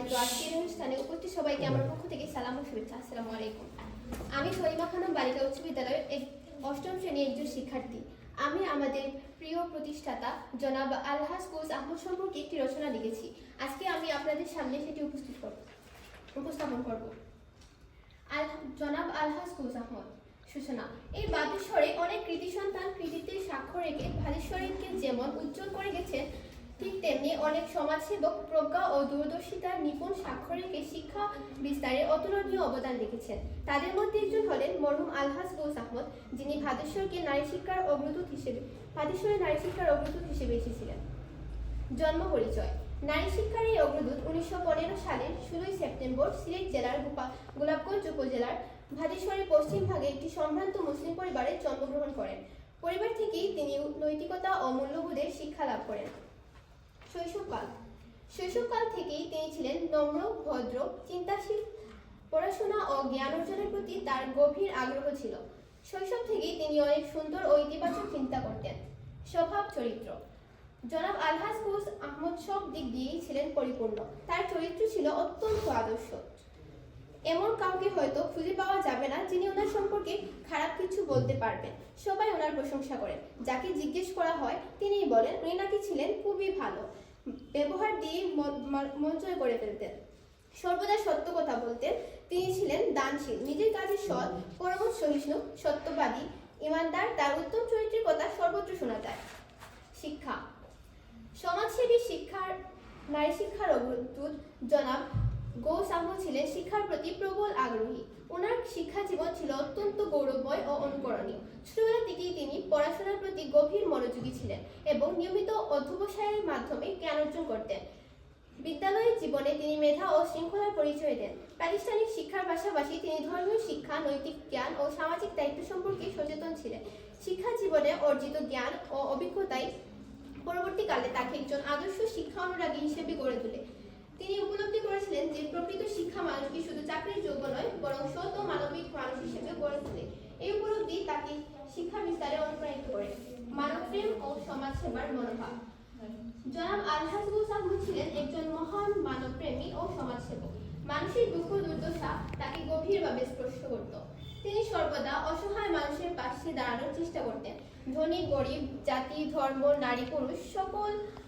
আয়োজিত আজকের অনুষ্ঠানে উপস্থিত সবাইকে আমার পক্ষ থেকে সালাম ও শুভেচ্ছা। আসসালামু আলাইকুম। আমি সলিমা খানম বালিকা উচ্চ বিদ্যালয়ের অষ্টম শ্রেণীর একজন শিক্ষার্থী। আমি আমাদের প্রিয় প্রতিষ্ঠাতা জনাব আলহাজ কৌস আহমদ সম্পর্কে একটি রচনা লিখেছি। আজকে আমি আপনাদের সামনে সেটি উপস্থাপন করব। জনাব আলহাজ কৌস আহমদ সূচনা। এই বাদেশ্বরে অনেক কৃতি সন্তান কৃতিত্বের স্বাক্ষর রেখে বাদেশ্বরীকে যেমন উজ্জ্বল করে গেছেন, ঠিক তেমনি অনেক সমাজসেবক প্রজ্ঞা ও দূরদর্শিতার নিপুণ স্বাক্ষর রেখে শিক্ষা বিস্তারে অতুলনীয় অবদান রেখেছেন। তাদের মধ্যে একজন হলেন মরহুম আলহাজ কৌস আহমদ, যিনি বাদেশ্বরের নারী শিক্ষার অগ্রদূত হিসেবে এসেছিলেন। জন্ম পরিচয়। নারী শিক্ষার এই অগ্রদূত 1915 সালের 16 সেপ্টেম্বর সিলেট জেলার গোলাপগঞ্জ উপজেলার ভাদেশ্বরের পশ্চিম ভাগে একটি সম্ভ্রান্ত মুসলিম পরিবারে জন্মগ্রহণ করেন। পরিবার থেকেই তিনি নৈতিকতা ও মূল্যবোধের শিক্ষা লাভ করেন। শৈশবকাল থেকেই তিনি ছিলেন নম্র, ভদ্র, চিন্তাশীল। পড়াশোনা ও জ্ঞান অর্জনের প্রতি তার গভীর আগ্রহ ছিল। শৈশব থেকেই তিনি অনেক সুন্দর ও ইতিবাচক চিন্তা করতেন। স্বভাব চরিত্র। জনাব আলহাজ কৌস আহমদ সব দিক দিয়েই ছিলেন পরিপূর্ণ। তার চরিত্র ছিল অত্যন্ত আদর্শ। এমন কাউকে হয়তো খুঁজে পাওয়া যাবে না যিনি ওনার সম্পর্কে খারাপ কিছু বলতে পারবেন। সবাই ওনার প্রশংসা করেন। যাকে জিজ্ঞেস করা হয় তিনিই বলেন উনি নাকি ছিলেন খুবই ভালো, ব্যবহার দিয়ে মন জয় করে ফেলতেন। সর্বদা সত্য কথা বলতেন। তিনি ছিলেন দানশীল, নিজের কাজে সৎ, পরম সহিষ্ণু, সত্যবাদী, ইমানদার। তার উত্তম চরিত্রের কথা সর্বত্র শোনা যায়। শিক্ষা। সমাজসেবী নারী শিক্ষার অগ্রদূত জনাব গৌস আহমদ ছিলেন শিক্ষার প্রতি প্রবল আগ্রহী। ওনার শিক্ষা জীবন ছিল অত্যন্ত গৌরবময় ও অনুকরণীয়। ছোটবেলা থেকেই তিনি পড়াশোনার প্রতি গভীর মনোযোগী ছিলেন এবং নিয়মিত অধ্যবসায়ের মাধ্যমে জ্ঞান অর্জন করতেন। বিদ্যালয়ের জীবনে তিনি মেধা ও শৃঙ্খলার পরিচয় দেন। প্রাতিষ্ঠানিক শিক্ষার পাশাপাশি তিনি ধর্মীয় শিক্ষা, নৈতিক জ্ঞান ও সামাজিক দায়িত্ব সম্পর্কে সচেতন ছিলেন। শিক্ষা জীবনে অর্জিত জ্ঞান ও অভিজ্ঞতায় পরবর্তীকালে তাকে একজন আদর্শ শিক্ষা অনুরাগী হিসেবে গড়ে তোলে। তিনি উপলব্ধি করেছিলেন যে প্রকৃত শিক্ষা মানুষকে শুধু চাকরির যোগ্য নয়, বরং সৎ ও মানবিক মানুষ হিসেবে গড়ে তোলে। এই উপলব্ধি তাকে শিক্ষা বিস্তারে অনুপ্রাণিত করে। মানবপ্রেম ও সমাজ সেবার মনোভাব। জনাব আলহাজ কৌস আহমদ ছিলেন একজন মহান মানবপ্রেমী ও সমাজসেবক। মানুষের দুঃখ দুর্দশা তাকে গভীরভাবে স্পর্শ করত। তিনি সর্বদা অসহায় মানুষের পাশে দাঁড়ানোর চেষ্টা করতেন। ধনী গরিব, জাতি, ধর্ম, নারী পুরুষ সকল